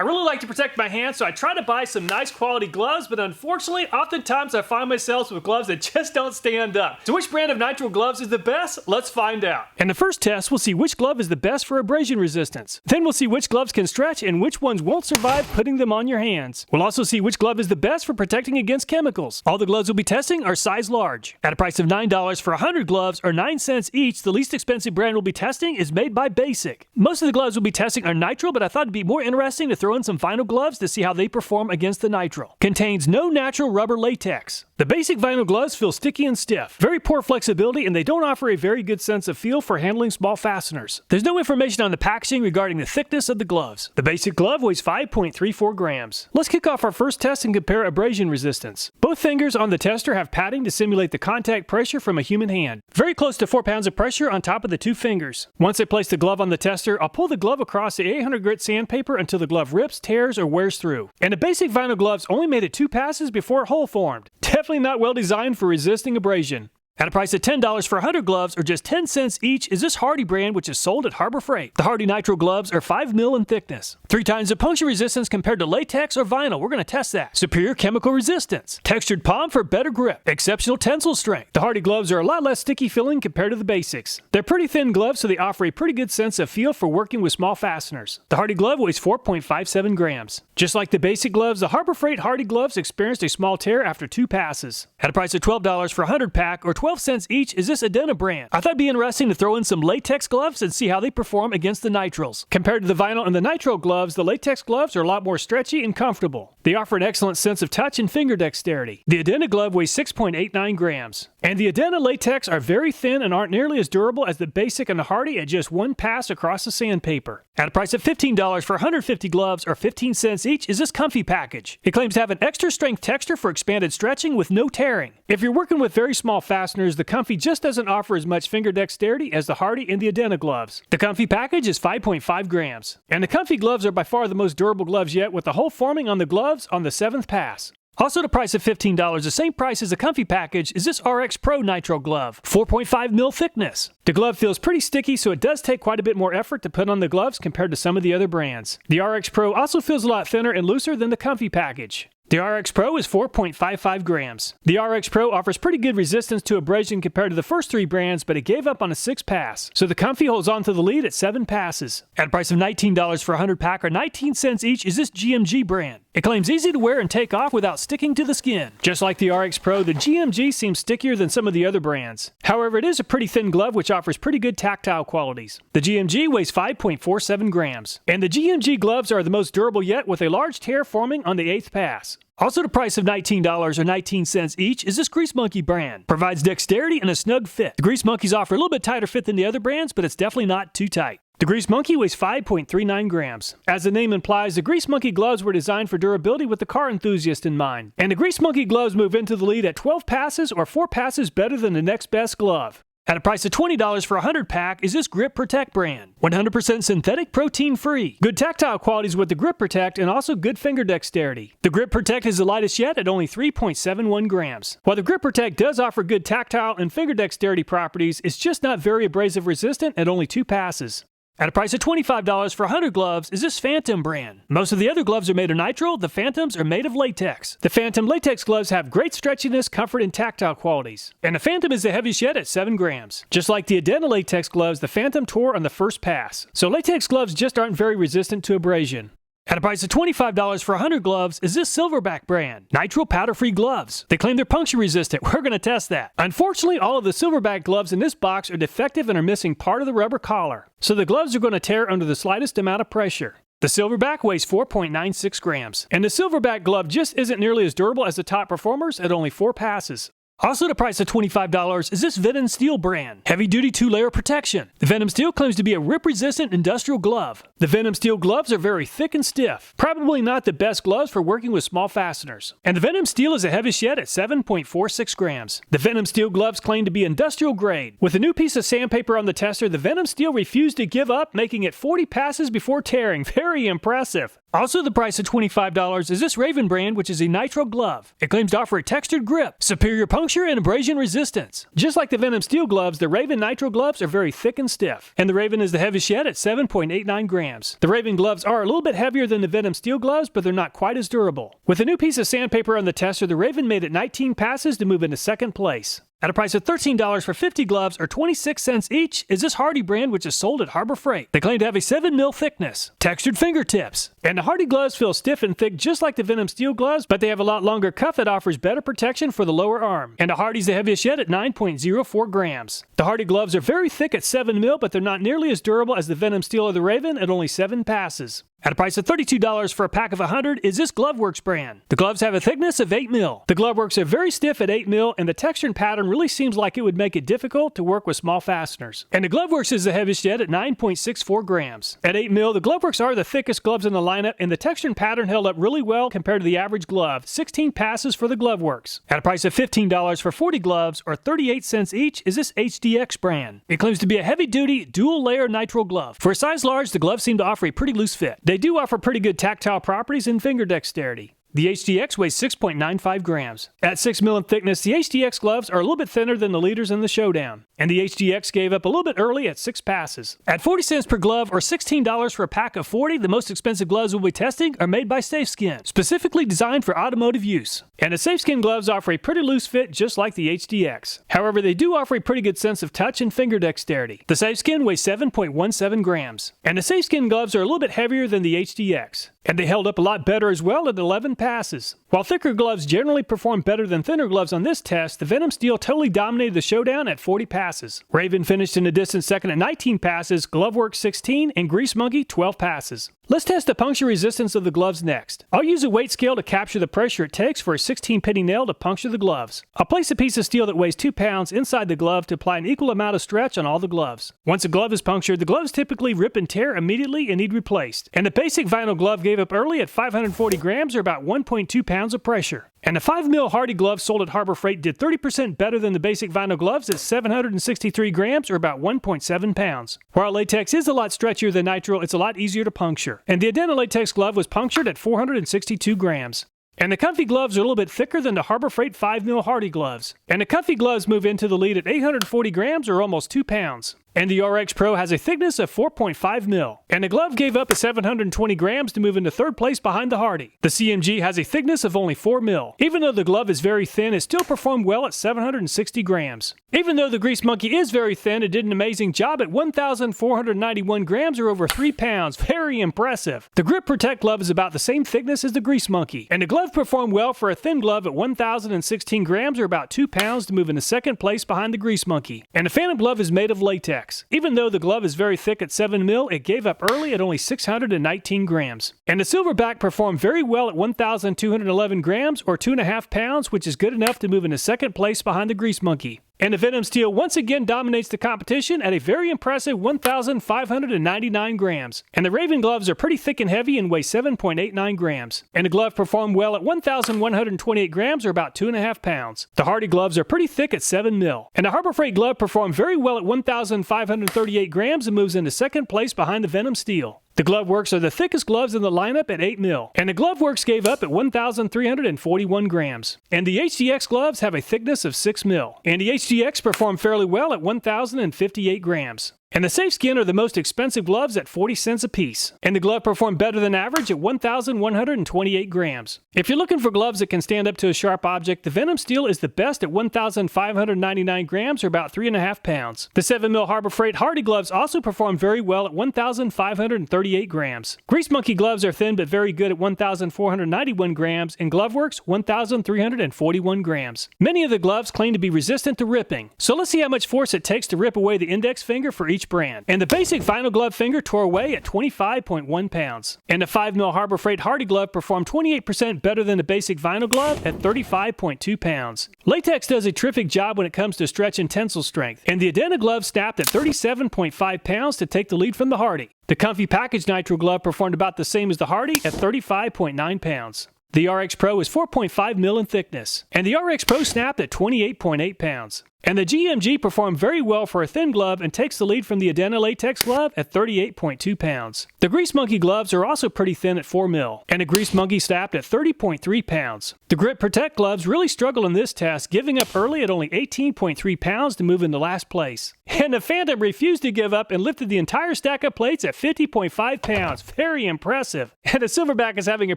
I really like to protect my hands, so I try to buy some nice quality gloves, but unfortunately, oftentimes I find myself with gloves that just don't stand up. So which brand of nitrile gloves is the best? Let's find out. In the first test, we'll see which glove is the best for abrasion resistance. Then we'll see which gloves can stretch and which ones won't survive putting them on your hands. We'll also see which glove is the best for protecting against chemicals. All the gloves we'll be testing are size large. At a price of $9 for 100 gloves, or 9 cents each, the least expensive brand we'll be testing is made by Basic. Most of the gloves we'll be testing are nitrile, but I thought it'd be more interesting to throw in some vinyl gloves to see how they perform against the nitrile. Contains no natural rubber latex. The Basic vinyl gloves feel sticky and stiff, very poor flexibility, and they don't offer a very good sense of feel for handling small fasteners. There's no information on the packaging regarding the thickness of the gloves. The Basic glove weighs 5.34 grams. Let's kick off our first test and compare abrasion resistance. Both fingers on the tester have padding to simulate the contact pressure from a human hand. Very close to 4 pounds of pressure on top of the two fingers. Once I place the glove on the tester, I'll pull the glove across the 800 grit sandpaper until the glove rips, tears, or wears through. And the Basic vinyl gloves only made it 2 passes before a hole formed. Definitely not well designed for resisting abrasion. At a price of $10 for 100 gloves, or just 10 cents each, is this Hardy brand, which is sold at Harbor Freight. The Hardy nitrile gloves are 5 mil in thickness. 3 times the puncture resistance compared to latex or vinyl. We're going to test that. Superior chemical resistance. Textured palm for better grip. Exceptional tensile strength. The Hardy gloves are a lot less sticky feeling compared to the Basics. They're pretty thin gloves, so they offer a pretty good sense of feel for working with small fasteners. The Hardy glove weighs 4.57 grams. Just like the Basic gloves, the Harbor Freight Hardy gloves experienced a small tear after 2 passes. At a price of $12 for 100 pack, or 12 cents each, is this Adenna brand. I thought it'd be interesting to throw in some latex gloves and see how they perform against the nitriles. Compared to the vinyl and the nitrile gloves, the latex gloves are a lot more stretchy and comfortable. They offer an excellent sense of touch and finger dexterity. The Adenna glove weighs 6.89 grams. And the Adenna latex are very thin and aren't nearly as durable as the Basic and the Hardy at just 1 pass across the sandpaper. At a price of $15 for 150 gloves, or 15 cents each, is this Comfy package. It claims to have an extra strength texture for expanded stretching with no tearing. If you're working with very small fasteners, the Comfy just doesn't offer as much finger dexterity as the Hardy and the Adenna gloves. The Comfy package is 5.5 grams. And the Comfy gloves are by far the most durable gloves yet, with the hole forming on the gloves on the 7th pass. Also, the price of $15, the same price as the Comfy package, is this RX Pro Nitro Glove, 4.5 mil thickness. The glove feels pretty sticky, so it does take quite a bit more effort to put on the gloves compared to some of the other brands. The RX Pro also feels a lot thinner and looser than the Comfy package. The RX Pro is 4.55 grams. The RX Pro offers pretty good resistance to abrasion compared to the first 3 brands, but it gave up on a 6th pass, so the Comfy holds on to the lead at 7 passes. At a price of $19 for 100 pack, or 19 cents each, is this GMG brand. It claims easy to wear and take off without sticking to the skin. Just like the RX Pro, the GMG seems stickier than some of the other brands. However, it is a pretty thin glove which offers pretty good tactile qualities. The GMG weighs 5.47 grams. And the GMG gloves are the most durable yet, with a large tear forming on the 8th pass. Also, the price of $19 or 19 cents each is this Grease Monkey brand. Provides dexterity and a snug fit. The Grease Monkeys offer a little bit tighter fit than the other brands, but it's definitely not too tight. The Grease Monkey weighs 5.39 grams. As the name implies, the Grease Monkey gloves were designed for durability with the car enthusiast in mind. And the Grease Monkey gloves move into the lead at 12 passes, or 4 passes better than the next best glove. At a price of $20 for 100 pack is this GripProtect brand. 100% synthetic, protein-free. Good tactile qualities with the GripProtect, and also good finger dexterity. The GripProtect is the lightest yet at only 3.71 grams. While the GripProtect does offer good tactile and finger dexterity properties, it's just not very abrasive resistant at only 2 passes. At a price of $25 for 100 gloves is this Phantom brand. Most of the other gloves are made of nitrile, the Phantoms are made of latex. The Phantom latex gloves have great stretchiness, comfort, and tactile qualities. And the Phantom is the heaviest yet at 7 grams. Just like the Adenna latex gloves, the Phantom tore on the first pass. So latex gloves just aren't very resistant to abrasion. At a price of $25 for 100 gloves is this Silverback brand. Nitrile powder-free gloves. They claim they're puncture resistant. We're going to test that. Unfortunately, all of the Silverback gloves in this box are defective and are missing part of the rubber collar. So the gloves are going to tear under the slightest amount of pressure. The Silverback weighs 4.96 grams. And the Silverback glove just isn't nearly as durable as the top performers at only 4 passes. Also, the price of $25 is this Venom Steel brand. Heavy-duty 2-layer protection. The Venom Steel claims to be a rip-resistant industrial glove. The Venom Steel gloves are very thick and stiff. Probably not the best gloves for working with small fasteners. And the Venom Steel is the heaviest yet at 7.46 grams. The Venom Steel gloves claim to be industrial grade. With a new piece of sandpaper on the tester, the Venom Steel refused to give up, making it 40 passes before tearing. Very impressive. Also the price of $25 is this Raven brand, which is a nitro glove. It claims to offer a textured grip, superior puncture, and abrasion resistance. Just like the Venom Steel gloves, the Raven nitro gloves are very thick and stiff, and the Raven is the heaviest yet at 7.89 grams. The Raven gloves are a little bit heavier than the Venom Steel gloves, but they're not quite as durable. With a new piece of sandpaper on the tester, the Raven made it 19 passes to move into second place. At a price of $13 for 50 gloves, or 26 cents each, is this Hardy brand, which is sold at Harbor Freight. They claim to have a 7 mil thickness, textured fingertips, and the Hardy gloves feel stiff and thick just like the Venom Steel gloves, but they have a lot longer cuff that offers better protection for the lower arm. And the Hardy's the heaviest yet at 9.04 grams. The Hardy gloves are very thick at 7 mil, but they're not nearly as durable as the Venom Steel or the Raven at only 7 passes. At a price of $32 for a pack of 100 is this Gloveworks brand. The gloves have a thickness of 8 mil. The Gloveworks are very stiff at 8 mil, and the texture and pattern really seems like it would make it difficult to work with small fasteners. And the Gloveworks is the heaviest yet at 9.64 grams. At 8 mil, the Gloveworks are the thickest gloves in the lineup, and the texture and pattern held up really well compared to the average glove. 16 passes for the Gloveworks. At a price of $15 for 40 gloves, or 38 cents each, is this HDX brand. It claims to be a heavy-duty, dual-layer nitrile glove. For a size large, the gloves seem to offer a pretty loose fit. They do offer pretty good tactile properties and finger dexterity. The HDX weighs 6.95 grams. At 6 mil in thickness, the HDX gloves are a little bit thinner than the leaders in the showdown, and the HDX gave up a little bit early at 6 passes. At 40 cents per glove, or $16 for a pack of 40, the most expensive gloves we'll be testing are made by Safeskin, specifically designed for automotive use. And the Safeskin gloves offer a pretty loose fit just like the HDX. However, they do offer a pretty good sense of touch and finger dexterity. The Safeskin weighs 7.17 grams, and the Safeskin gloves are a little bit heavier than the HDX, and they held up a lot better as well at 11 passes. While thicker gloves generally perform better than thinner gloves on this test, the Venom Steel totally dominated the showdown at 40 passes. Raven finished in a distant second at 19 passes, Gloveworks 16, and Grease Monkey 12 passes. Let's test the puncture resistance of the gloves next. I'll use a weight scale to capture the pressure it takes for a 16-penny nail to puncture the gloves. I'll place a piece of steel that weighs 2 pounds inside the glove to apply an equal amount of stretch on all the gloves. Once a glove is punctured, the gloves typically rip and tear immediately and need replaced. And the basic vinyl glove gave up early at 540 grams, or about 1.2 pounds of pressure. And the 5 mil Hardy glove sold at Harbor Freight did 30% better than the basic vinyl gloves at 763 grams, or about 1.7 pounds. While latex is a lot stretchier than nitrile, it's a lot easier to puncture. And the Adenna latex glove was punctured at 462 grams. And the comfy gloves are a little bit thicker than the Harbor Freight 5 mil Hardy gloves. And the comfy gloves move into the lead at 840 grams, or almost 2 pounds. And the RX Pro has a thickness of 4.5 mil. And the glove gave up at 720 grams to move into third place behind the Hardy. The CMG has a thickness of only 4 mil. Even though the glove is very thin, it still performed well at 760 grams. Even though the Grease Monkey is very thin, it did an amazing job at 1,491 grams, or over 3 pounds. Very impressive. The GripProtect glove is about the same thickness as the Grease Monkey. And the glove performed well for a thin glove at 1,016 grams, or about 2 pounds, to move into second place behind the Grease Monkey. And the Phantom glove is made of latex. Even though the glove is very thick at 7 mil, it gave up early at only 619 grams. And the Silverback performed very well at 1,211 grams, or 2.5 pounds, which is good enough to move into second place behind the Grease Monkey. And the Venom Steel once again dominates the competition at a very impressive 1,599 grams. And the Raven gloves are pretty thick and heavy and weigh 7.89 grams. And the glove performed well at 1,128 grams, or about 2.5 pounds. The Hardy gloves are pretty thick at 7 mil. And the Harbor Freight glove performed very well at 1,538 grams and moves into second place behind the Venom Steel. The Gloveworks are the thickest gloves in the lineup at 8 mil, and the Gloveworks gave up at 1,341 grams. And the HDX gloves have a thickness of 6 mil, and the HDX performed fairly well at 1,058 grams. And the Safeskin are the most expensive gloves at 40 cents a piece. And the glove performed better than average at 1,128 grams. If you're looking for gloves that can stand up to a sharp object, the Venom Steel is the best at 1,599 grams, or about 3.5 pounds. The 7 mil Harbor Freight Hardy gloves also performed very well at 1,538 grams. Grease Monkey gloves are thin but very good at 1,491 grams, and Gloveworks 1,341 grams. Many of the gloves claim to be resistant to ripping. So let's see how much force it takes to rip away the index finger for each brand. And the basic vinyl glove finger tore away at 25.1 pounds. And the 5 mil Harbor Freight Hardy glove performed 28% better than the basic vinyl glove at 35.2 pounds. Latex does a terrific job when it comes to stretch and tensile strength. And the Adenna glove snapped at 37.5 pounds to take the lead from the Hardy. The comfy package nitrile glove performed about the same as the Hardy at 35.9 pounds. The RX Pro is 4.5 mil in thickness, and the RX Pro snapped at 28.8 pounds. And the GMG performed very well for a thin glove and takes the lead from the Adenna latex glove at 38.2 pounds. The Grease Monkey gloves are also pretty thin at 4 mil, and a Grease Monkey snapped at 30.3 pounds. The GripProtect gloves really struggle in this test, giving up early at only 18.3 pounds to move into last place. And the Phantom refused to give up and lifted the entire stack of plates at 50.5 pounds. Very impressive. And the Silverback is having a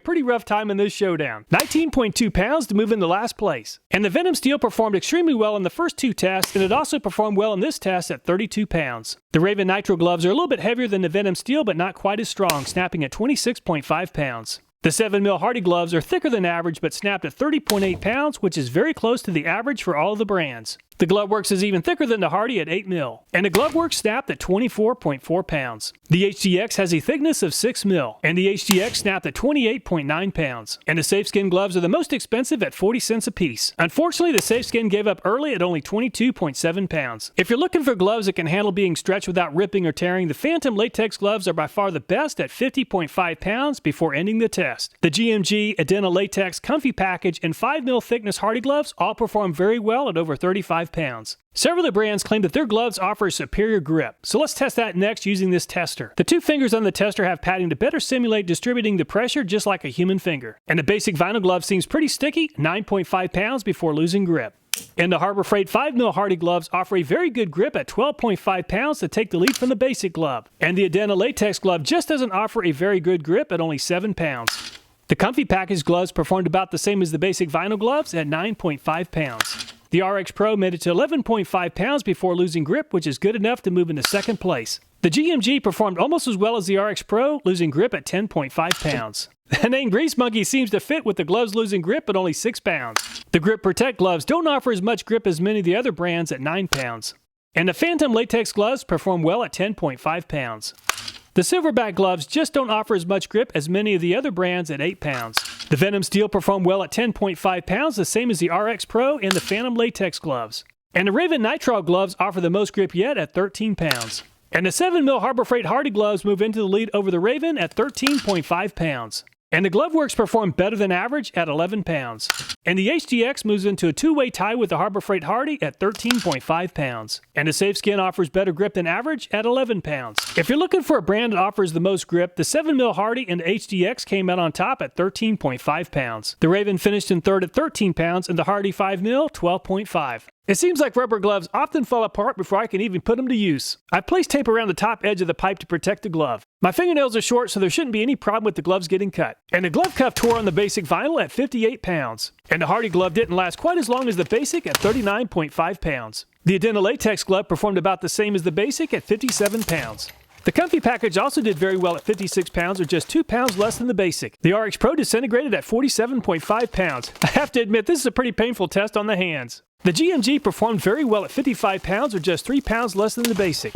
pretty rough time in this showdown. 19.2 pounds to move into last place. And the Venom Steel performed extremely well in the first two tests, and it also performed well in this test at 32 pounds. The Raven Nitro gloves are a little bit heavier than the Venom Steel, but not quite as strong, snapping at 26.5 pounds. The 7mm Hardy gloves are thicker than average, but snapped at 30.8 pounds, which is very close to the average for all of the brands. The Gloveworks is even thicker than the Hardy at 8mm, and the Gloveworks snapped at 24.4 pounds. The HDX has a thickness of 6mm, and the HDX snapped at 28.9 pounds. And the Safeskin gloves are the most expensive at 40 cents a piece. Unfortunately, the Safeskin gave up early at only 22.7 pounds. If you're looking for gloves that can handle being stretched without ripping or tearing, the Phantom latex gloves are by far the best at 50.5 pounds before ending the test. The GMG, Adenna latex, comfy package, and 5mm thickness Hardy gloves all perform very well at over 35 pounds. Several of the brands claim that their gloves offer a superior grip, so let's test that next using this tester. The two fingers on the tester have padding to better simulate distributing the pressure just like a human finger. And the basic vinyl glove seems pretty sticky, 9.5 pounds before losing grip. And the Harbor Freight 5mm Hardy gloves offer a very good grip at 12.5 pounds to take the lead from the basic glove. And the Adenna latex glove just doesn't offer a very good grip at only 7 pounds. The comfy package gloves performed about the same as the basic vinyl gloves at 9.5 pounds. The RX Pro made it to 11.5 pounds before losing grip, which is good enough to move into second place. The GMG performed almost as well as the RX Pro, losing grip at 10.5 pounds. The name Grease Monkey seems to fit with the gloves losing grip at only 6 pounds. The GripProtect gloves don't offer as much grip as many of the other brands at 9 pounds. And the Phantom latex gloves perform well at 10.5 pounds. The Silverback gloves just don't offer as much grip as many of the other brands at 8 pounds. The Venom Steel performed well at 10.5 pounds, the same as the RX Pro and the Phantom latex gloves. And the Raven Nitrile gloves offer the most grip yet at 13 pounds. And the 7mm Harbor Freight Hardy gloves move into the lead over the Raven at 13.5 pounds. And the Gloveworks performed better than average at 11 pounds. And the HDX moves into a two-way tie with the Harbor Freight Hardy at 13.5 pounds. And the Safeskin offers better grip than average at 11 pounds. If you're looking for a brand that offers the most grip, the 7mm Hardy and the HDX came out on top at 13.5 pounds. The Raven finished in third at 13 pounds and the Hardy 5mm 12.5. It seems like rubber gloves often fall apart before I can even put them to use. I've placed tape around the top edge of the pipe to protect the glove. My fingernails are short, so there shouldn't be any problem with the gloves getting cut. And the glove cuff tore on the basic vinyl at 58 pounds. And the Hardy glove didn't last quite as long as the basic at 39.5 pounds. The Adenna latex glove performed about the same as the basic at 57 pounds. The comfy package also did very well at 56 pounds, or just 2 pounds less than the basic. The RX Pro disintegrated at 47.5 pounds. I have to admit, this is a pretty painful test on the hands. The GMG performed very well at 55 pounds, or just 3 pounds less than the basic.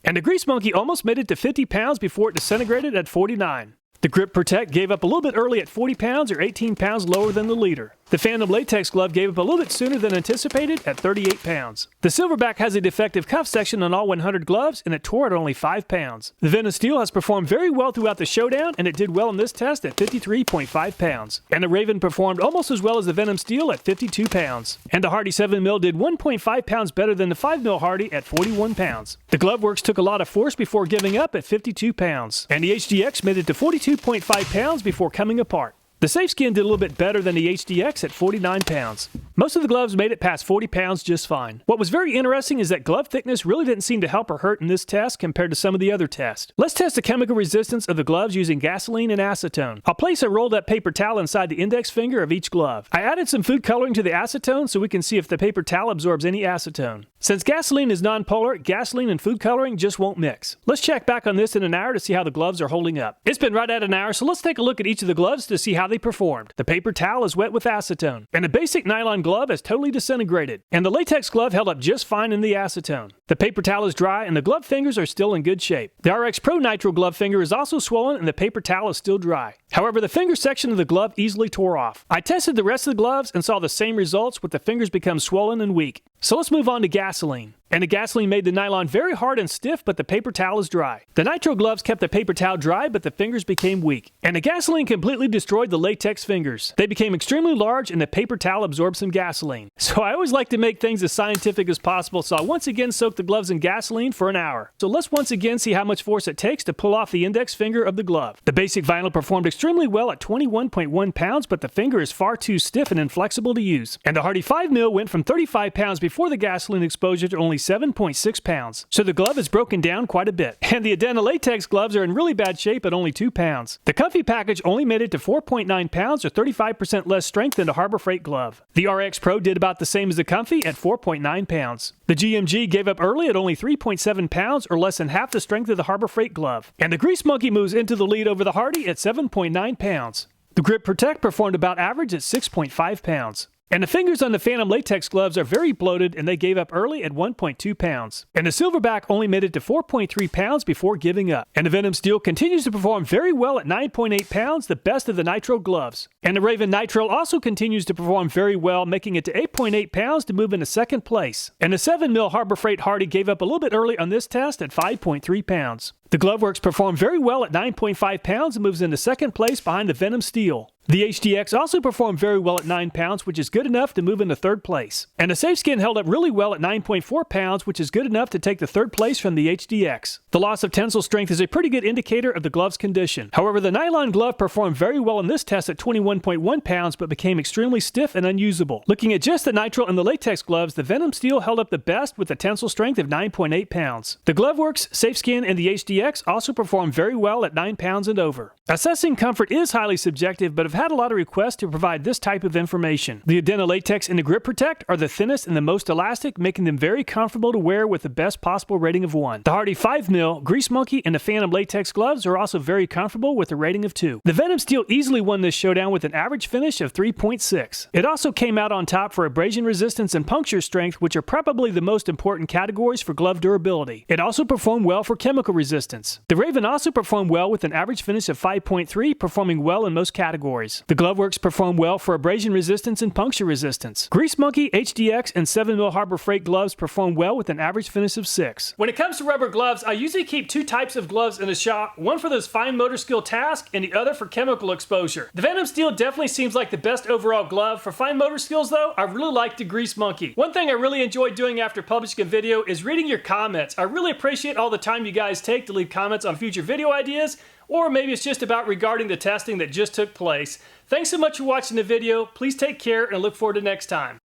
And the Grease Monkey almost made it to 50 pounds before it disintegrated at 49. The GripProtect gave up a little bit early at 40 pounds, or 18 pounds lower than the leader. The Phantom latex glove gave up a little bit sooner than anticipated at 38 pounds. The Silverback has a defective cuff section on all 100 gloves, and it tore at only 5 pounds. The Venom Steel has performed very well throughout the showdown, and it did well in this test at 53.5 pounds. And the Raven performed almost as well as the Venom Steel at 52 pounds. And the Hardy 7mm did 1.5 pounds better than the 5mm Hardy at 41 pounds. The Gloveworks took a lot of force before giving up at 52 pounds. And the HDX made it to 42.5 pounds before coming apart. The Safeskin did a little bit better than the HDX at 49 pounds. Most of the gloves made it past 40 pounds just fine. What was very interesting is that glove thickness really didn't seem to help or hurt in this test compared to some of the other tests. Let's test the chemical resistance of the gloves using gasoline and acetone. I'll place a rolled up paper towel inside the index finger of each glove. I added some food coloring to the acetone so we can see if the paper towel absorbs any acetone. Since gasoline is nonpolar, gasoline and food coloring just won't mix. Let's check back on this in an hour to see how the gloves are holding up. It's been right at an hour, so let's take a look at each of the gloves to see how they performed. The paper towel is wet with acetone, and the basic nylon glove has totally disintegrated, and the latex glove held up just fine in the acetone. The paper towel is dry, and the glove fingers are still in good shape. The RX Pro Nitro Glove finger is also swollen, and the paper towel is still dry. However, the finger section of the glove easily tore off. I tested the rest of the gloves and saw the same results, with the fingers become swollen and weak. So let's move on to gasoline. And the gasoline made the nylon very hard and stiff, but the paper towel is dry. The nitro gloves kept the paper towel dry, but the fingers became weak. And the gasoline completely destroyed the latex fingers. They became extremely large and the paper towel absorbed some gasoline. So I always like to make things as scientific as possible, so I once again soaked the gloves in gasoline for an hour. So let's once again see how much force it takes to pull off the index finger of the glove. The basic vinyl performed extremely well at 21.1 pounds, but the finger is far too stiff and inflexible to use. And the Hardy 5mm went from 35 pounds before the gasoline exposure to only 7.6 pounds. So the glove is broken down quite a bit. And the Adenna latex gloves are in really bad shape at only 2 pounds. The Comfy package only made it to 4.9 pounds or 35% less strength than the Harbor Freight glove. The RX Pro did about the same as the Comfy at 4.9 pounds. The GMG gave up early at only 3.7 pounds or less than half the strength of the Harbor Freight glove. And the Grease Monkey moves into the lead over the Hardy at 7.9 pounds. The GripProtect performed about average at 6.5 pounds. And the fingers on the Phantom latex gloves are very bloated and they gave up early at 1.2 pounds. And the Silverback only made it to 4.3 pounds before giving up. And the Venom Steel continues to perform very well at 9.8 pounds, the best of the nitro gloves. And the Raven Nitrile also continues to perform very well, making it to 8.8 pounds to move into second place. And the 7mm Harbor Freight Hardy gave up a little bit early on this test at 5.3 pounds. The Gloveworks performed very well at 9.5 pounds and moves into second place behind the Venom Steel. The HDX also performed very well at 9 pounds, which is good enough to move into third place. And the Safeskin held up really well at 9.4 pounds, which is good enough to take the third place from the HDX. The loss of tensile strength is a pretty good indicator of the glove's condition. However, the nylon glove performed very well in this test at 21.1 pounds, but became extremely stiff and unusable. Looking at just the nitrile and the latex gloves, the Venom Steel held up the best with a tensile strength of 9.8 pounds. The Gloveworks, Safeskin, and the HDX also performed very well at 9 pounds and over. Assessing comfort is highly subjective, but I've had a lot of requests to provide this type of information. The Adenna latex and the GripProtect are the thinnest and the most elastic, making them very comfortable to wear with the best possible rating of 1. The Hardy 5mm, Grease Monkey, and the Phantom latex gloves are also very comfortable with a rating of 2. The Venom Steel easily won this showdown with an average finish of 3.6. It also came out on top for abrasion resistance and puncture strength, which are probably the most important categories for glove durability. It also performed well for chemical resistance. The Raven also performed well with an average finish of 5.3, performing well in most categories. The Gloveworks performed well for abrasion resistance and puncture resistance. Grease Monkey, HDX, and 7mm Harbor Freight gloves performed well with an average finish of 6. When it comes to rubber gloves, I usually keep 2 types of gloves in the shop, one for those fine motor skill tasks and the other for chemical exposure. The Venom Steel definitely seems like the best overall glove. For fine motor skills though, I really like the Grease Monkey. One thing I really enjoy doing after publishing a video is reading your comments. I really appreciate all the time you guys take to leave comments on future video ideas, or maybe it's just about regarding the testing that just took place. Thanks so much for watching the video. Please take care and I look forward to next time.